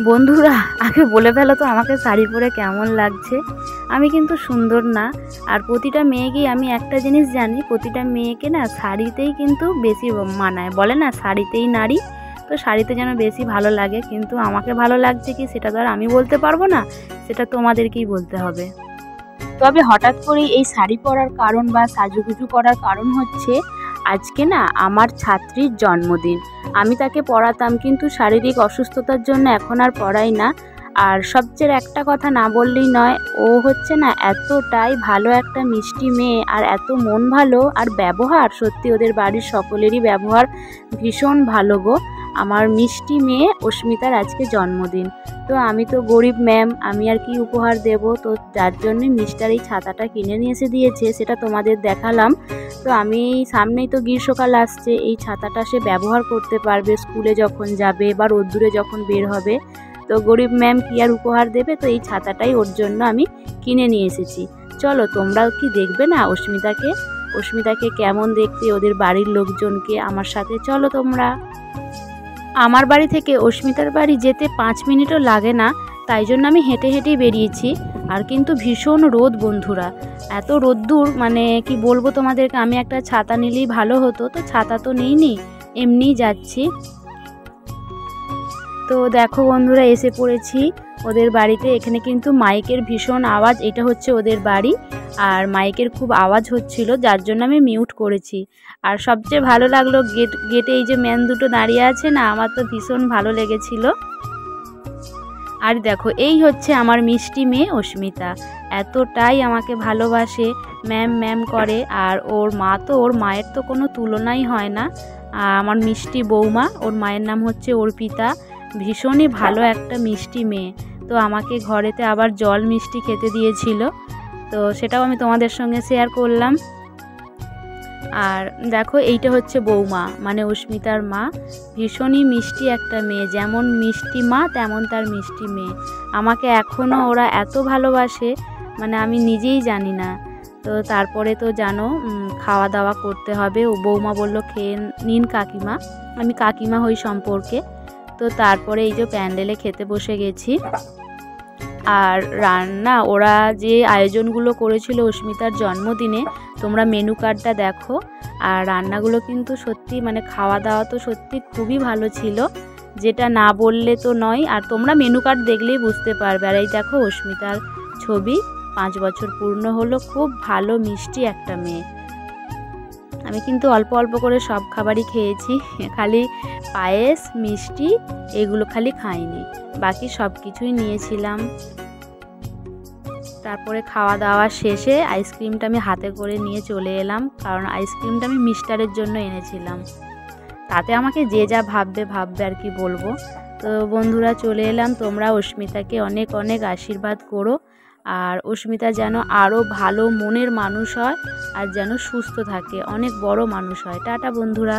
বন্ধুরা আগে বলে ফেলো তো আমাকে শাড়ি পরে কেমন লাগছে। আমি কিন্তু সুন্দর না। আর প্রতিটা মেয়েকেই আমি একটা জিনিস জানি, প্রতিটা মেয়েকে না শাড়িতেই কিন্তু বেশি মানায়, বলে না শাড়িতেই নারী। তো শাড়িতে যেন বেশি ভালো লাগে, কিন্তু আমাকে ভালো লাগছে কি সেটা তো আর আমি বলতে পারবো না, সেটা তোমাদেরকেই বলতে হবে। তবে হঠাৎ করেই এই শাড়ি পরার কারণ বা সাজুগুজু করার কারণ হচ্ছে আজকে না আমার ছাত্রীর জন্মদিন। আমি তাকে পড়াতাম, কিন্তু শারীরিক অসুস্থতার জন্য এখন আর পড়াই না। আর সবচেয়ে একটা কথা না বললেই নয়, ও হচ্ছে না এতটাই ভালো একটা মিষ্টি মেয়ে, আর এত মন ভালো, আর ব্যবহার সত্যি ওদের বাড়ির সকলেরই ব্যবহার ভীষণ ভালো গো। আমার মিষ্টি মেয়ে অস্মিতার আজকে জন্মদিন। তো আমি তো গরিব ম্যাম, আমি আর কি উপহার দেব, তো যার জন্যই মিস্টার এই ছাতাটা কিনে নিয়ে এসে দিয়েছে, সেটা তোমাদের দেখালাম। তো আমি সামনেই তো গ্রীষ্মকাল আসছে, এই ছাতাটা সে ব্যবহার করতে পারবে স্কুলে যখন যাবে বা রোদ্দুরে যখন বের হবে। তো গরিব ম্যাম কি আর উপহার দেবে, তো এই ছাতাটাই ওর জন্য আমি কিনে নিয়ে এসেছি। চলো তোমরাও কি দেখবে না অস্মিতাকে কেমন দেখতে, ওদের বাড়ির লোকজনকে। আমার সাথে চলো তোমরা। আমার বাড়ি থেকে অস্মিতার বাড়ি যেতে 5 মিনিটও লাগে না, তাই জন্য আমি হেঁটে হেঁটেই বেরিয়েছি। আর কিন্তু ভীষণ রোদ বন্ধুরা, এত রোদ্দুর, মানে কি বলবো তোমাদেরকে। আমি একটা ছাতা নিলেই ভালো হতো, তো ছাতা তো নিইনি, এমনিই যাচ্ছি। তো দেখো বন্ধুরা, এসে পড়েছি ওদের বাড়িতে। এখানে কিন্তু মাইকের ভীষণ আওয়াজ, এটা হচ্ছে ওদের বাড়ি, আর মাইকের খুব আওয়াজ হচ্ছিল, যার জন্য আমি মিউট করেছি। আর সবচেয়ে ভালো লাগলো গেটে এই যে ম্যান দুটো দাঁড়িয়ে আছে না, আমার তো ভীষণ ভালো লেগেছিল। আর দেখো এই হচ্ছে আমার মিষ্টি মেয়ে অস্মিতা, এতটাই আমাকে ভালোবাসে, ম্যাম ম্যাম করে। আর ওর মায়ের তো কোনো তুলনাই হয় না। আমার মিষ্টি বৌমা, ওর মায়ের নাম হচ্ছে অর্পিতা, ভীষণই ভালো একটা মিষ্টি মেয়ে। তো আমাকে ঘরেতে আবার জল মিষ্টি খেতে দিয়েছিল, তো সেটাও আমি তোমাদের সঙ্গে শেয়ার করলাম। আর দেখো এইটা হচ্ছে বৌমা, মানে অস্মিতার মা, ভীষণই মিষ্টি একটা মেয়ে, যেমন মিষ্টি মা তেমন তার মিষ্টি মেয়ে। আমাকে এখনও ওরা এত ভালোবাসে, মানে আমি নিজেই জানি না। তো তারপরে তো জানো খাওয়া দাওয়া করতে হবে। ও বৌমা বলল খেয়ে নিন কাকিমা, আমি কাকিমা হই সম্পর্কে। তো তারপরে এই যে প্যান্ডেলে খেতে বসে গেছি। আর রান্না, ওরা যে আয়োজনগুলো করেছিল অস্মিতার জন্মদিনে, তোমরা মেনু কার্ডটা দেখো। আর রান্নাগুলো কিন্তু সত্যি, মানে খাওয়া দাওয়া তো সত্যি খুবই ভালো ছিল, যেটা না বললে তো নয়। আর তোমরা মেনু কার্ড দেখলেই বুঝতে পারবে। আর এই দেখো অস্মিতার ছবি, 5 বছর পূর্ণ হলো, খুব ভালো মিষ্টি একটা মেয়ে। আমি কিন্তু অল্প অল্প করে সব খাবারই খেয়েছি, খালি পায়েস মিষ্টি এগুলো খালি খাইনি, বাকি সব কিছুই নিয়েছিলাম। তারপরে খাওয়া দাওয়া শেষে আইসক্রিমটা আমি হাতে করে নিয়ে চলে এলাম, কারণ আইসক্রিমটা আমি মিস্টারের জন্য এনেছিলাম। তাতে আমাকে যে যা ভাববে আর কি বলবো। তো বন্ধুরা চলে এলাম, তোমরা অস্মিতাকে অনেক অনেক আশীর্বাদ করো, আর অস্মিতা যেন আরও ভালো মনের মানুষ হয়, আর যেন সুস্থ থাকে, অনেক বড় মানুষ হয়। টাটা বন্ধুরা।